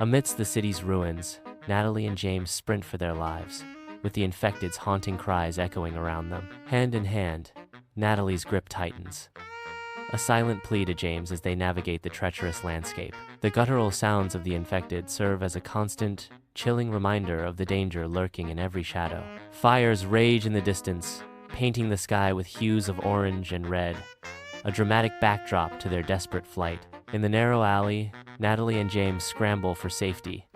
Amidst the city's ruins, Natalie and James sprint for their lives, with the infected's haunting cries echoing around them. Hand in hand, Natalie's grip tightens, a silent plea to James as they navigate the treacherous landscape. The guttural sounds of the infected serve as a constant, chilling reminder of the danger lurking in every shadow. Fires rage in the distance, painting the sky with hues of orange and red, a dramatic backdrop to their desperate flight. In the narrow alley, Natalie and James scramble for safety,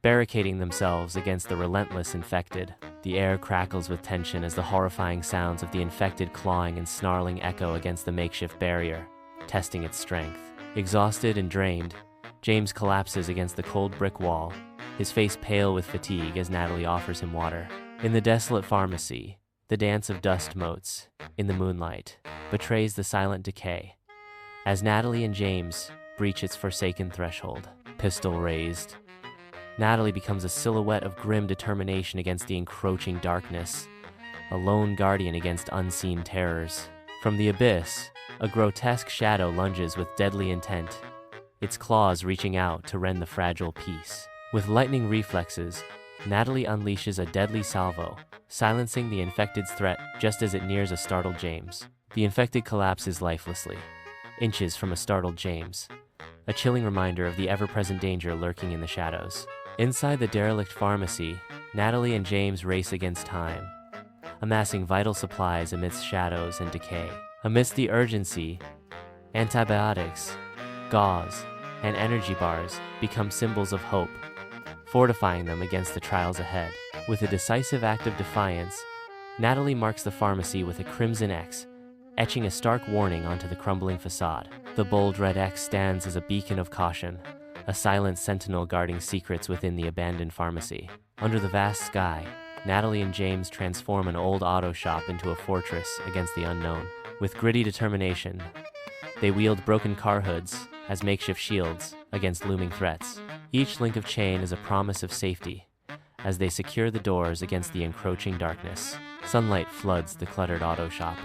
barricading themselves against the relentless infected. The air crackles with tension as the horrifying sounds of the infected clawing and snarling echo against the makeshift barrier, testing its strength. Exhausted and drained, James collapses against the cold brick wall, his face pale with fatigue as Natalie offers him water. In the desolate pharmacy, the dance of dust motes, in the moonlight, betrays the silent decay. As Natalie and James breach its forsaken threshold, pistol raised, Natalie becomes a silhouette of grim determination against the encroaching darkness, a lone guardian against unseen terrors. From the abyss, a grotesque shadow lunges with deadly intent, its claws reaching out to rend the fragile peace. With lightning reflexes, Natalie unleashes a deadly salvo, silencing the infected's threat just as it nears a startled James. The infected collapses lifelessly, inches from a startled James, a chilling reminder of the ever-present danger lurking in the shadows. Inside the derelict pharmacy, Natalie and James race against time, amassing vital supplies amidst shadows and decay. Amidst the urgency, antibiotics, gauze, and energy bars become symbols of hope, fortifying them against the trials ahead. With a decisive act of defiance, Natalie marks the pharmacy with a crimson X, etching a stark warning onto the crumbling facade. The bold red X stands as a beacon of caution, a silent sentinel guarding secrets within the abandoned pharmacy. Under the vast sky, Natalie and James transform an old auto shop into a fortress against the unknown. With gritty determination, they wield broken car hoods as makeshift shields against looming threats. Each link of chain is a promise of safety as they secure the doors against the encroaching darkness. Sunlight floods the cluttered auto shop,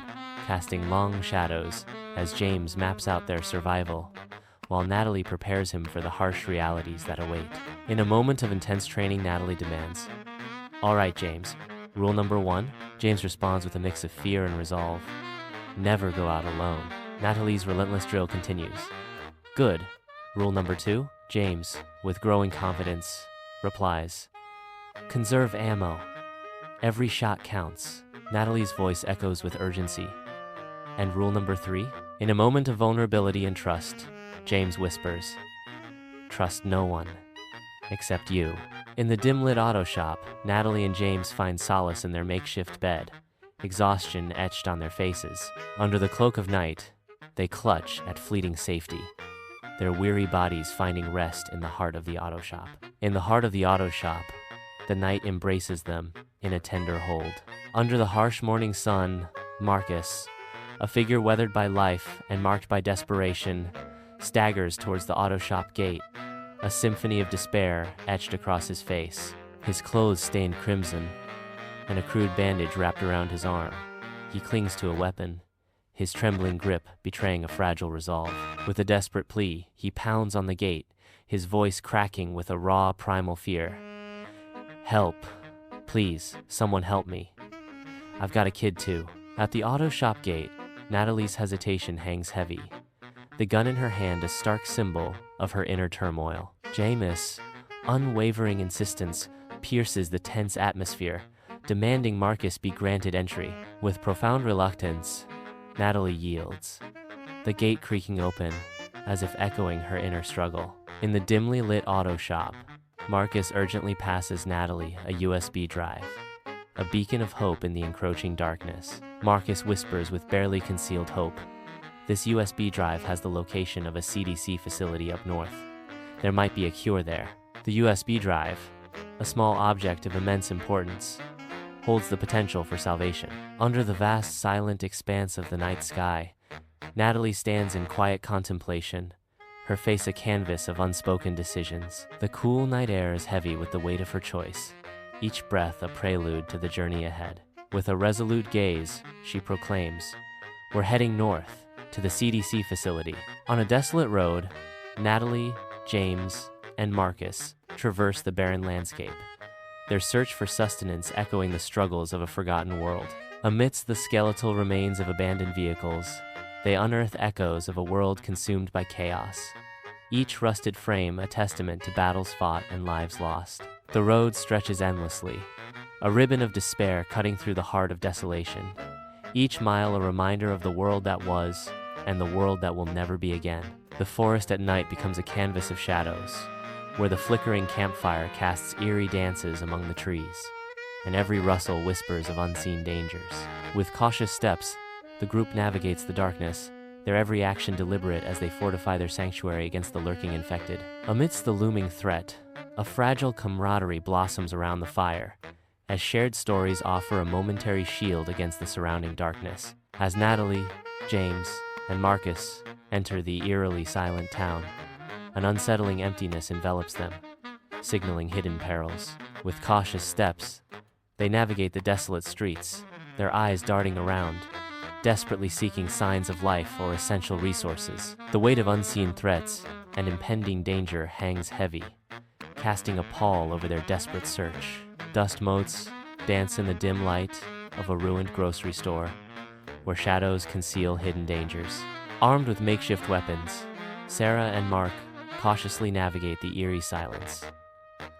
casting long shadows as James maps out their survival, while Natalie prepares him for the harsh realities that await. In a moment of intense training, Natalie demands, "All right, James, rule number 1? James responds with a mix of fear and resolve. "Never go out alone." Natalie's relentless drill continues. "Good. Rule number 2? James, with growing confidence, replies, "Conserve ammo. Every shot counts." Natalie's voice echoes with urgency. "And rule number 3? In a moment of vulnerability and trust, James whispers, "Trust no one, except you." In the dim-lit auto shop, Natalie and James find solace in their makeshift bed, exhaustion etched on their faces. Under the cloak of night, they clutch at fleeting safety, their weary bodies finding rest in the heart of the auto shop. In the heart of the auto shop, the night embraces them in a tender hold. Under the harsh morning sun, Marcus, a figure weathered by life and marked by desperation, staggers towards the auto shop gate, a symphony of despair etched across his face. His clothes stained crimson, and a crude bandage wrapped around his arm. He clings to a weapon, his trembling grip betraying a fragile resolve. With a desperate plea, he pounds on the gate, his voice cracking with a raw, primal fear. "Help. Please, someone help me. I've got a kid too." At the auto shop gate, Natalie's hesitation hangs heavy, the gun in her hand a stark symbol of her inner turmoil. James' unwavering insistence pierces the tense atmosphere, demanding Marcus be granted entry. With profound reluctance, Natalie yields, the gate creaking open as if echoing her inner struggle. In the dimly lit auto shop, Marcus urgently passes Natalie a USB drive, a beacon of hope in the encroaching darkness. Marcus whispers with barely concealed hope, "This USB drive has the location of a CDC facility up north. There might be a cure there." The USB drive, a small object of immense importance, holds the potential for salvation. Under the vast, silent expanse of the night sky, Natalie stands in quiet contemplation, her face a canvas of unspoken decisions. The cool night air is heavy with the weight of her choice, each breath a prelude to the journey ahead. With a resolute gaze, she proclaims, "We're heading north, to the CDC facility." On a desolate road, Natalie, James, and Marcus traverse the barren landscape, their search for sustenance echoing the struggles of a forgotten world. Amidst the skeletal remains of abandoned vehicles, they unearth echoes of a world consumed by chaos, each rusted frame a testament to battles fought and lives lost. The road stretches endlessly, a ribbon of despair cutting through the heart of desolation, each mile a reminder of the world that was and the world that will never be again. The forest at night becomes a canvas of shadows, where the flickering campfire casts eerie dances among the trees, and every rustle whispers of unseen dangers. With cautious steps, the group navigates the darkness, their every action deliberate as they fortify their sanctuary against the lurking infected. Amidst the looming threat, a fragile camaraderie blossoms around the fire, as shared stories offer a momentary shield against the surrounding darkness. As Natalie, James, and Marcus enter the eerily silent town, an unsettling emptiness envelops them, signaling hidden perils. With cautious steps, they navigate the desolate streets, their eyes darting around, desperately seeking signs of life or essential resources. The weight of unseen threats and impending danger hangs heavy, casting a pall over their desperate search. Dust motes dance in the dim light of a ruined grocery store, where shadows conceal hidden dangers. Armed with makeshift weapons, Sarah and Mark cautiously navigate the eerie silence,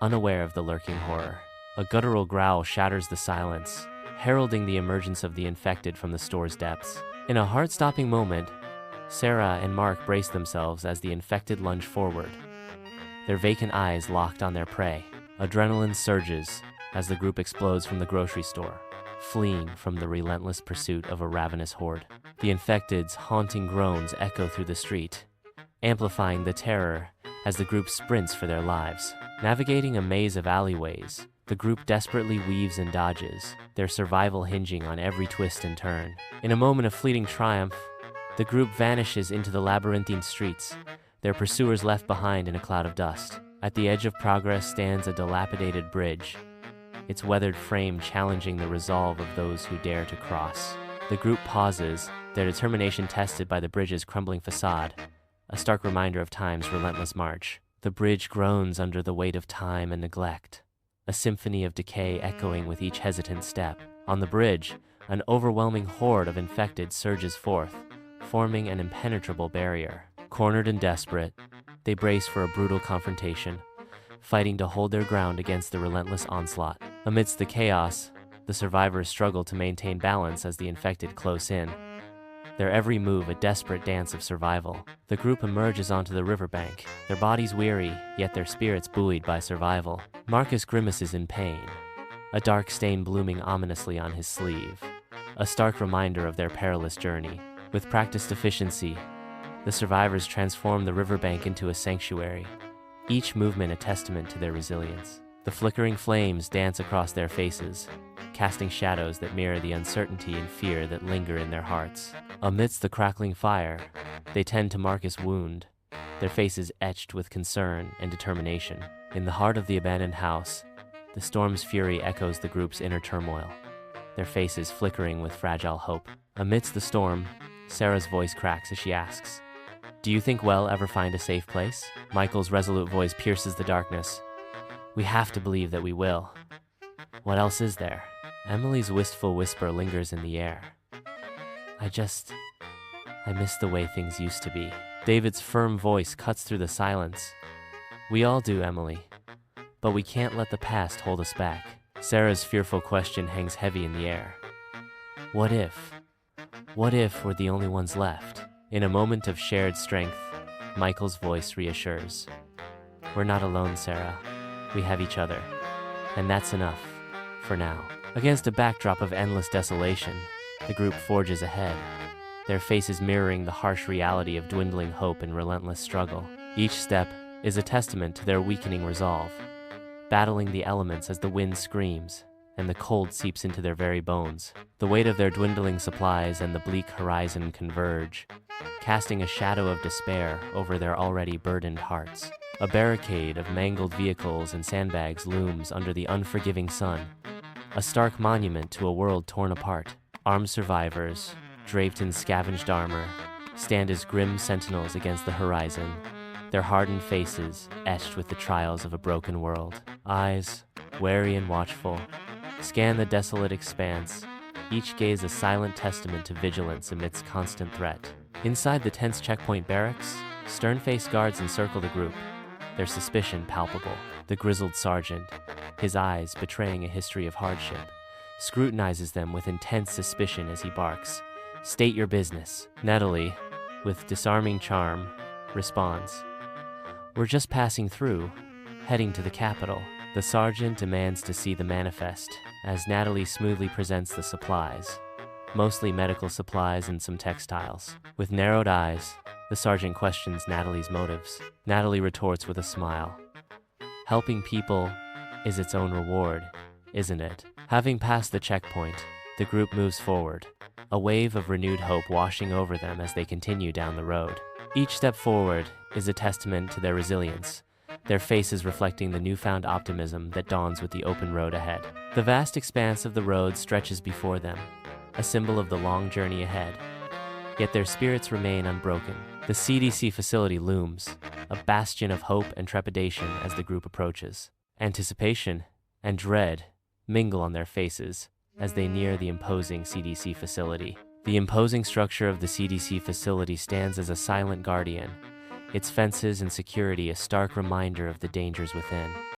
unaware of the lurking horror. A guttural growl shatters the silence, heralding the emergence of the infected from the store's depths. In a heart-stopping moment, Sarah and Mark brace themselves as the infected lunge forward, their vacant eyes locked on their prey. Adrenaline surges as the group explodes from the grocery store, fleeing from the relentless pursuit of a ravenous horde. The infected's haunting groans echo through the street, amplifying the terror as the group sprints for their lives. Navigating a maze of alleyways, the group desperately weaves and dodges, their survival hinging on every twist and turn. In a moment of fleeting triumph, the group vanishes into the labyrinthine streets, their pursuers left behind in a cloud of dust. At the edge of progress stands a dilapidated bridge, its weathered frame challenging the resolve of those who dare to cross. The group pauses, their determination tested by the bridge's crumbling facade, a stark reminder of time's relentless march. The bridge groans under the weight of time and neglect, a symphony of decay echoing with each hesitant step. On the bridge, an overwhelming horde of infected surges forth, forming an impenetrable barrier. Cornered and desperate, they brace for a brutal confrontation, fighting to hold their ground against the relentless onslaught. Amidst the chaos, the survivors struggle to maintain balance as the infected close in, their every move a desperate dance of survival. The group emerges onto the riverbank, their bodies weary, yet their spirits buoyed by survival. Marcus grimaces in pain, a dark stain blooming ominously on his sleeve, a stark reminder of their perilous journey. With practiced efficiency, the survivors transform the riverbank into a sanctuary, each movement a testament to their resilience. The flickering flames dance across their faces, casting shadows that mirror the uncertainty and fear that linger in their hearts. Amidst the crackling fire, they tend to Marcus' wound, their faces etched with concern and determination. In the heart of the abandoned house, the storm's fury echoes the group's inner turmoil, their faces flickering with fragile hope. Amidst the storm, Sarah's voice cracks as she asks, "Do you think we'll ever find a safe place?" Michael's resolute voice pierces the darkness. "We have to believe that we will. What else is there?" Emily's wistful whisper lingers in the air. I miss the way things used to be." David's firm voice cuts through the silence. "We all do, Emily. But we can't let the past hold us back." Sarah's fearful question hangs heavy in the air. What if? What if we're the only ones left? In a moment of shared strength, Michael's voice reassures. "We're not alone, Sarah. We have each other. And that's enough. For now." Against a backdrop of endless desolation, the group forges ahead, their faces mirroring the harsh reality of dwindling hope and relentless struggle. Each step is a testament to their weakening resolve, battling the elements as the wind screams and the cold seeps into their very bones. The weight of their dwindling supplies and the bleak horizon converge, casting a shadow of despair over their already burdened hearts. A barricade of mangled vehicles and sandbags looms under the unforgiving sun, a stark monument to a world torn apart. Armed survivors, draped in scavenged armor, stand as grim sentinels against the horizon, their hardened faces etched with the trials of a broken world. Eyes, wary and watchful, scan the desolate expanse, each gaze a silent testament to vigilance amidst constant threat. Inside the tense checkpoint barracks, stern-faced guards encircle the group, their suspicion palpable. The grizzled sergeant, his eyes betraying a history of hardship, scrutinizes them with intense suspicion as he barks, "State your business." Natalie, with disarming charm, responds, "We're just passing through, heading to the capital." The sergeant demands to see the manifest as Natalie smoothly presents the supplies, mostly medical supplies and some textiles. With narrowed eyes, the sergeant questions Natalie's motives. Natalie retorts with a smile. "Helping people is its own reward, isn't it?" Having passed the checkpoint, the group moves forward, a wave of renewed hope washing over them as they continue down the road. Each step forward is a testament to their resilience, their faces reflecting the newfound optimism that dawns with the open road ahead. The vast expanse of the road stretches before them, a symbol of the long journey ahead. Yet their spirits remain unbroken. The CDC facility looms, a bastion of hope and trepidation as the group approaches. Anticipation and dread mingle on their faces as they near the imposing CDC facility. The imposing structure of the CDC facility stands as a silent guardian, its fences and security a stark reminder of the dangers within.